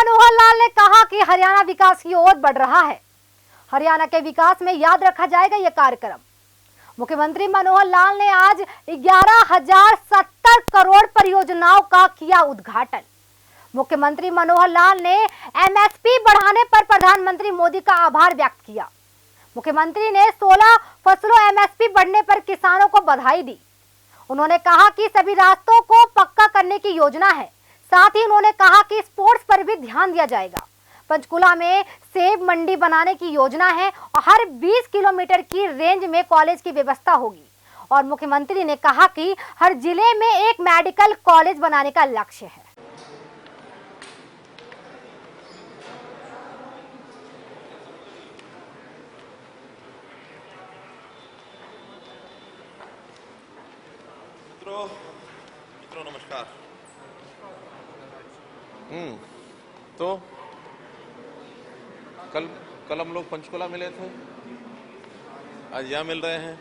मनोहर लाल ने कहा कि हरियाणा विकास की ओर बढ़ रहा है। हरियाणा के विकास में याद रखा जाएगा यह कार्यक्रम। मुख्यमंत्री मनोहर लाल ने आज 11,070 करोड़ परियोजनाओं का किया उद्घाटन। मुख्यमंत्री मनोहर लाल ने एमएसपी बढ़ाने पर प्रधानमंत्री मोदी का आभार व्यक्त किया। मुख्यमंत्री ने 16 फसलों एमएसपी बढ़ने पर किसानों को बधाई दी। उन्होंने कहा कि सभी रास्तों को पक्का करने की योजना है। साथ ही उन्होंने कहा कि स्पोर्ट्स पर भी ध्यान दिया जाएगा। पंचकुला में सेब मंडी बनाने की योजना है और हर 20 किलोमीटर की रेंज में कॉलेज की व्यवस्था होगी। और मुख्यमंत्री ने कहा कि हर जिले में एक मेडिकल कॉलेज बनाने का लक्ष्य है। मित्रों नमस्कार। तो कल हम लोग पंचकुला मिले थे, आज यहाँ मिल रहे हैं।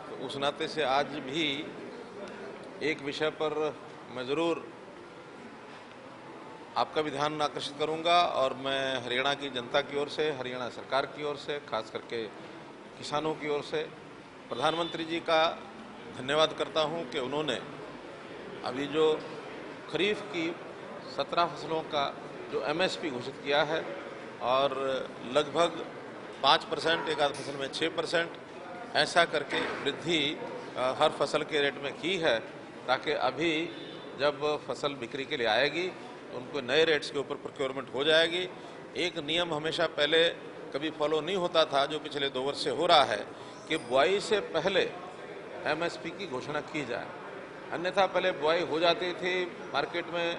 तो उस नाते से आज भी एक विषय पर मैं ज़रूर आपका भी ध्यान आकर्षित करूंगा और मैं हरियाणा की जनता की ओर से, हरियाणा सरकार की ओर से, खास करके किसानों की ओर से प्रधानमंत्री जी का धन्यवाद करता हूं कि उन्होंने अभी जो खरीफ की 17 फसलों का जो एमएसपी घोषित किया है और लगभग 5%, एक आध फसल में 6% ऐसा करके वृद्धि हर फसल के रेट में की है, ताकि अभी जब फसल बिक्री के लिए आएगी तो उनको नए रेट्स के ऊपर प्रोक्योरमेंट हो जाएगी। एक नियम हमेशा पहले कभी फॉलो नहीं होता था, जो पिछले 2 वर्ष से हो रहा है कि बुआई से पहले एमएसपी की घोषणा की जाए। अन्यथा पहले बुआई हो जाती थी, मार्केट में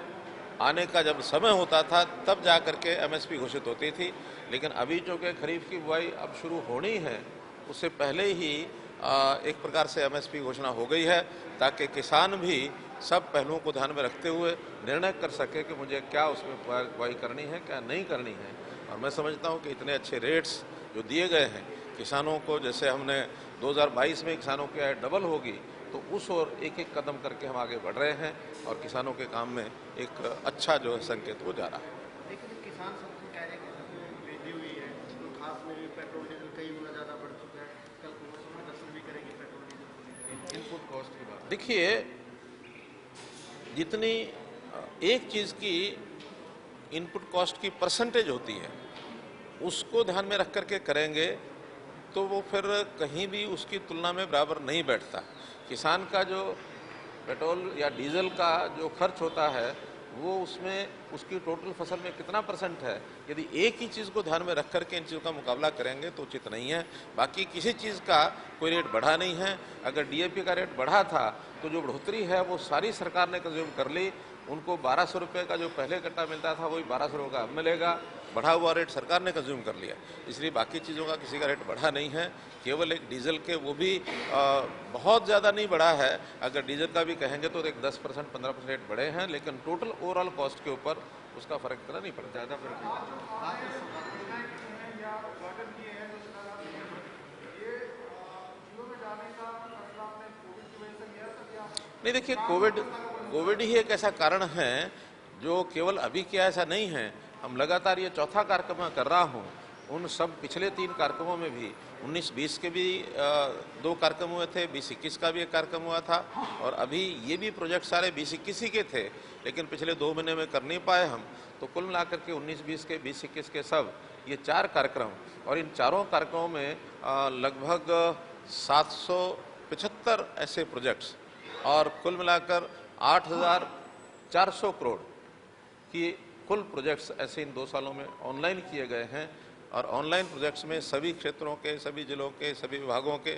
आने का जब समय होता था तब जा करके एमएसपी घोषित होती थी। लेकिन अभी जो कि खरीफ की बुआई अब शुरू होनी है, उससे पहले ही एक प्रकार से एमएसपी घोषणा हो गई है, ताकि किसान भी सब पहलुओं को ध्यान में रखते हुए निर्णय कर सके कि मुझे क्या उसमें बुआई करनी है, क्या नहीं करनी है। और मैं समझता हूँ कि इतने अच्छे रेट्स जो दिए गए हैं किसानों को, जैसे हमने 2022 में किसानों की आय डबल होगी, तो उस ओर एक एक कदम करके हम आगे बढ़ रहे हैं और किसानों के काम में एक अच्छा जो है संकेत हो जा रहा है। लेकिन किसान सबको कह रहे हैं कि वृद्धि हुई है, तो खास में पेट्रोल डीजल कई गुना ज़्यादा बढ़ चुका है। कल प्रदर्शन भी करेंगे पेट्रोल डीजल, इनपुट कॉस्ट की बात। देखिए, जितनी एक चीज़ की इनपुट कॉस्ट की परसेंटेज होती है, उसको ध्यान में रख करके करेंगे तो वो फिर कहीं भी उसकी तुलना में बराबर नहीं बैठता। किसान का जो पेट्रोल या डीजल का जो खर्च होता है, वो उसमें उसकी टोटल फसल में कितना % है। यदि एक ही चीज़ को ध्यान में रख करके इन चीज़ों का मुकाबला करेंगे तो उचित नहीं है। बाकी किसी चीज़ का कोई रेट बढ़ा नहीं है। अगर डीएपी का रेट बढ़ा था तो जो बढ़ोतरी है वो सारी सरकार ने कंज्यूम कर ली। उनको 1200 रुपये का जो पहले कट्टा मिलता था वही 1200 रुपये का अब मिलेगा। बढ़ा हुआ रेट सरकार ने कंज्यूम कर लिया, इसलिए बाकी चीज़ों का किसी का रेट बढ़ा नहीं है। केवल एक डीजल के, वो भी बहुत ज़्यादा नहीं बढ़ा है। अगर डीजल का भी कहेंगे तो एक 10% 15% रेट बढ़े हैं, लेकिन टोटल ओवरऑल कॉस्ट के ऊपर उसका फर्क इतना नहीं पड़ता, ज़्यादा फर्क नहीं पड़ता। नहीं, देखिए, कोविड ही एक ऐसा कारण है जो केवल अभी किया, ऐसा नहीं है। हम लगातार ये चौथा कार्यक्रम कर रहा हूँ। उन सब पिछले 3 कार्यक्रमों में भी 19-20 के भी 2 कार्यक्रम हुए थे, 20-21 का भी एक कार्यक्रम हुआ था, और अभी ये भी प्रोजेक्ट सारे 20-21 ही के थे, लेकिन पिछले 2 महीने में कर नहीं पाए हम। तो कुल मिलाकर के 19-20 के, 20-21 के सब ये 4 कार्यक्रम, और इन चारों कार्यक्रमों में लगभग 775 ऐसे प्रोजेक्ट्स और कुल मिलाकर 8,400 करोड़ की कुल प्रोजेक्ट्स ऐसे इन 2 सालों में ऑनलाइन किए गए हैं। और ऑनलाइन प्रोजेक्ट्स में सभी क्षेत्रों के, सभी जिलों के, सभी विभागों के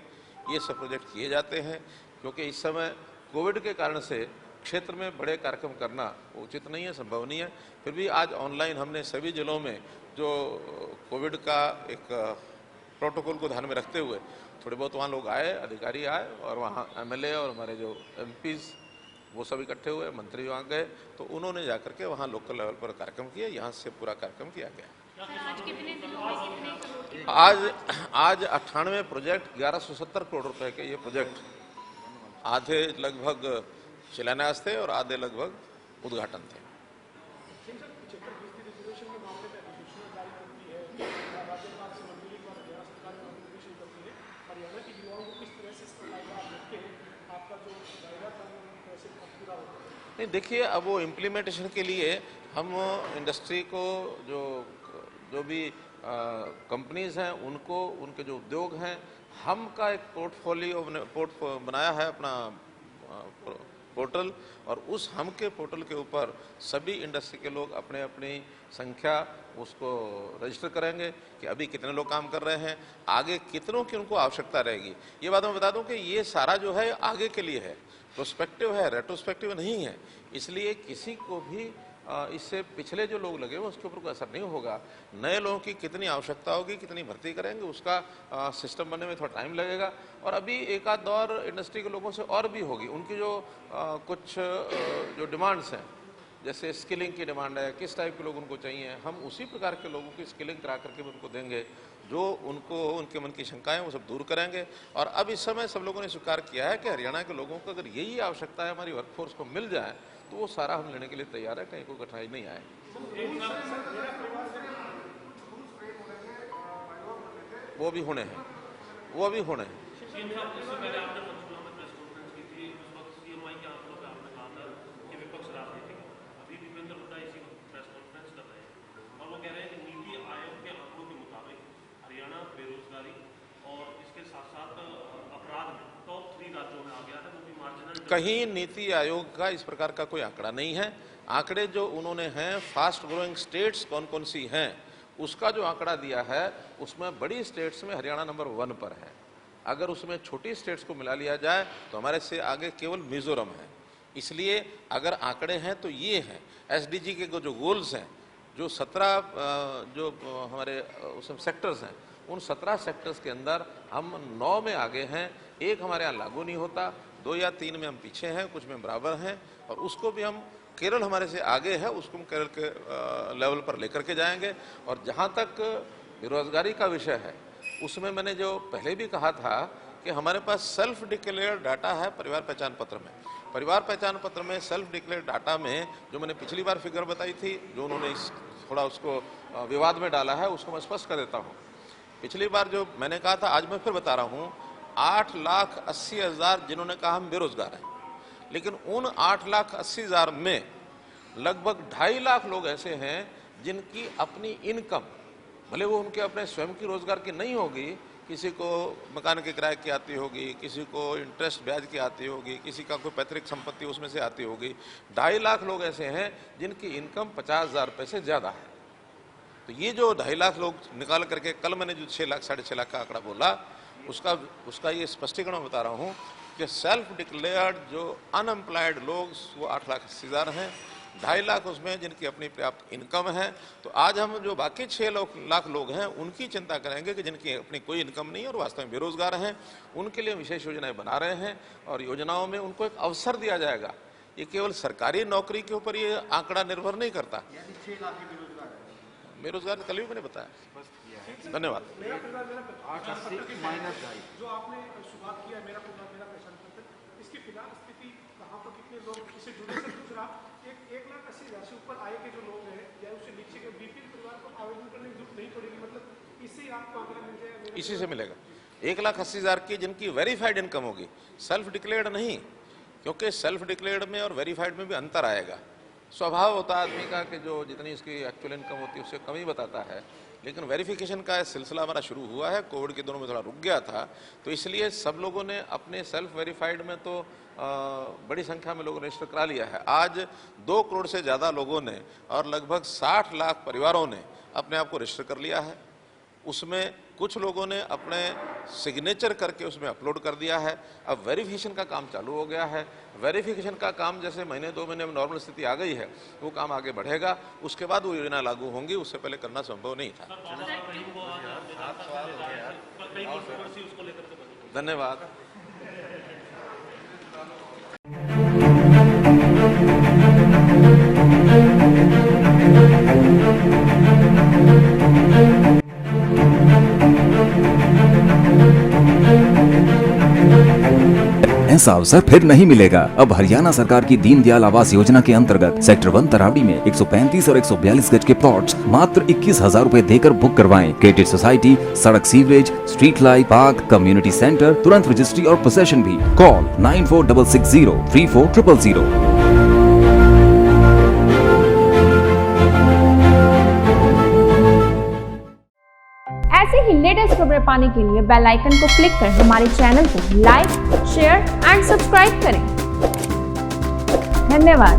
ये सब प्रोजेक्ट किए जाते हैं, क्योंकि इस समय कोविड के कारण से क्षेत्र में बड़े कार्यक्रम करना उचित नहीं है, संभव नहीं है। फिर भी आज ऑनलाइन हमने सभी जिलों में जो कोविड का एक प्रोटोकॉल को ध्यान में रखते हुए थोड़े बहुत वहाँ लोग आए, अधिकारी आए, और वहाँ एमएलए और हमारे जो एमपीज़ वो सब इकट्ठे हुए, मंत्री वहाँ गए, तो उन्होंने जाकर के वहाँ लोकल लेवल पर कार्यक्रम किया। यहाँ से पूरा कार्यक्रम किया गया। आज 98 प्रोजेक्ट, 1170 करोड़ रुपए के ये प्रोजेक्ट, आधे लगभग शिलान्यास थे और आधे लगभग उद्घाटन थे। नहीं, देखिए, अब वो इम्प्लीमेंटेशन के लिए हम इंडस्ट्री को जो जो भी कंपनीज हैं उनको, उनके जो उद्योग हैं, हम का एक पोर्टफोलियो बनाया है अपना पोर्टल, और उस हम के पोर्टल के ऊपर सभी इंडस्ट्री के लोग अपने अपनी संख्या उसको रजिस्टर करेंगे कि अभी कितने लोग काम कर रहे हैं, आगे कितनों की उनको आवश्यकता रहेगी। ये बात मैं बता दूं कि ये सारा जो है आगे के लिए है, प्रोस्पेक्टिव है, रेट्रोस्पेक्टिव नहीं है। इसलिए किसी को भी इससे पिछले जो लोग लगे हुए उसके ऊपर कोई असर नहीं होगा। नए लोगों की कितनी आवश्यकता होगी, कितनी भर्ती करेंगे, उसका सिस्टम बनने में थोड़ा टाइम लगेगा। और अभी एक आध दौर इंडस्ट्री के लोगों से और भी होगी। उनकी जो कुछ जो डिमांड्स हैं, जैसे स्किलिंग की डिमांड है, किस टाइप के लोग उनको चाहिए, हम उसी प्रकार के लोगों की स्किलिंग करा करके उनको देंगे। जो उनको उनके मन की शंकाएं वो सब दूर करेंगे। और अब इस समय सब लोगों ने स्वीकार किया है कि हरियाणा के लोगों को अगर यही आवश्यकता है हमारी वर्कफोर्स को मिल जाए तो वो सारा हम लेने के लिए तैयार है, कहीं कोई कठिनाई नहीं आए। वो भी होने हैं, वो भी होने हैं। कहीं नीति आयोग का इस प्रकार का कोई आंकड़ा नहीं है। आंकड़े जो उन्होंने हैं, फास्ट ग्रोइंग स्टेट्स कौन कौन सी हैं, उसका जो आंकड़ा दिया है उसमें बड़ी स्टेट्स में हरियाणा नंबर 1 पर है। अगर उसमें छोटी स्टेट्स को मिला लिया जाए तो हमारे से आगे केवल मिजोरम है। इसलिए अगर आंकड़े हैं तो ये हैं। एसडीजी के जो गोल्स हैं, जो 17 जो हमारे उसमें सेक्टर्स हैं, उन 17 सेक्टर्स के अंदर हम 9 में आगे हैं। एक हमारे यहाँ लागू नहीं होता, 2 या 3 में हम पीछे हैं, कुछ में बराबर हैं। और उसको भी हम, केरल हमारे से आगे है, उसको हम केरल के लेवल पर लेकर के जाएंगे। और जहाँ तक बेरोजगारी का विषय है, उसमें मैंने जो पहले भी कहा था कि हमारे पास सेल्फ डिक्लेयर डाटा है परिवार पहचान पत्र में। परिवार पहचान पत्र में सेल्फ डिक्लेयर डाटा में जो मैंने पिछली बार फिगर बताई थी, जो उन्होंने थोड़ा उसको विवाद में डाला है, उसको मैं स्पष्ट कर देता हूँ। पिछली बार जो मैंने कहा था, आज मैं फिर बता रहा हूँ, 8,80,000 जिन्होंने कहा हम बेरोजगार हैं, लेकिन उन 8,80,000 में लगभग 2.5 लाख लोग ऐसे हैं जिनकी अपनी इनकम, भले वो उनके अपने स्वयं की रोजगार की नहीं होगी, किसी को मकान के किराए की आती होगी, किसी को इंटरेस्ट ब्याज की आती होगी, किसी का कोई पैतृक संपत्ति उसमें से आती होगी। 2.5 लाख लोग ऐसे हैं जिनकी इनकम 50,000 रुपये से ज़्यादा है। तो ये जो 2.5 लाख लोग निकाल करके, कल मैंने जो 6 लाख 6.5 लाख का आंकड़ा बोला, उसका ये स्पष्टीकरण बता रहा हूँ कि सेल्फ डिक्लेयर्ड जो अनएम्प्लॉयड लोग वो 8,80,000 हैं। 2.5 लाख उसमें जिनकी अपनी पर्याप्त इनकम है। तो आज हम जो बाकी 6 लाख लोग हैं उनकी चिंता करेंगे कि जिनकी अपनी कोई इनकम नहीं है और वास्तव में बेरोजगार हैं। उनके लिए विशेष योजनाएं बना रहे हैं और योजनाओं में उनको एक अवसर दिया जाएगा। ये केवल सरकारी नौकरी के ऊपर ये आंकड़ा निर्भर नहीं करता। बेरोजगार कल भी मैंने बताया। धन्यवाद। जो आपने शुरुआत किया मेरा पहचान पत्र, इसकी फिलहाल स्थिति कहाँ पर, कितने लोग इससे जुड़े से दूसरा 1,80,000 से ऊपर आए के जो लोग हैं या उससे नीचे के बीपीएल परिवार को आवेदन करने की जरूरत नहीं पड़ेगी, मतलब इससे आपको आंकड़ा मिल जाएगा? इसी से मिलेगा। 1,80,000 की जिनकी वेरीफाइड इनकम होगी, सेल्फ डिक्लेयर्ड नहीं, क्योंकि सेल्फ डिक्लेयर्ड में और वेरीफाइड में भी अंतर आएगा। स्वभाव होता है आदमी का कि जो जितनी इसकी एक्चुअल इनकम होती है उससे कम ही बताता है, लेकिन वेरिफिकेशन का सिलसिला हमारा शुरू हुआ है। कोविड के दिनों में थोड़ा रुक गया था, तो इसलिए सब लोगों ने अपने सेल्फ वेरीफाइड में तो बड़ी संख्या में लोगों ने रजिस्टर करा लिया है। आज 2 करोड़ से ज़्यादा लोगों ने और लगभग 60 लाख परिवारों ने अपने आप को रजिस्टर कर लिया है। उसमें कुछ लोगों ने अपने सिग्नेचर करके उसमें अपलोड कर दिया है। अब वेरिफिकेशन का काम चालू हो गया है। वेरिफिकेशन का काम जैसे महीने 2 महीने में नॉर्मल स्थिति आ गई है, वो काम आगे बढ़ेगा। उसके बाद वो योजना लागू होंगी, उससे पहले करना संभव नहीं था। धन्यवाद। ऐसा अवसर फिर नहीं मिलेगा। अब हरियाणा सरकार की दीनदयाल आवास योजना के अंतर्गत सेक्टर 1 तरावड़ी में 135 और 142 गज के प्लॉट्स मात्र 21,000 रूपए देकर बुक करवाएं। क्रेडिट सोसाइटी, सड़क, sewerage, street light, park, community centre, तुरंत रजिस्ट्री और पोसेशन भी। कॉल 9466034000। ऐसे ही लेटेस्ट खबरें पाने के लिए बेल आइकन को क्लिक कर हमारे चैनल को लाइक, शेयर एंड सब्सक्राइब करें। धन्यवाद।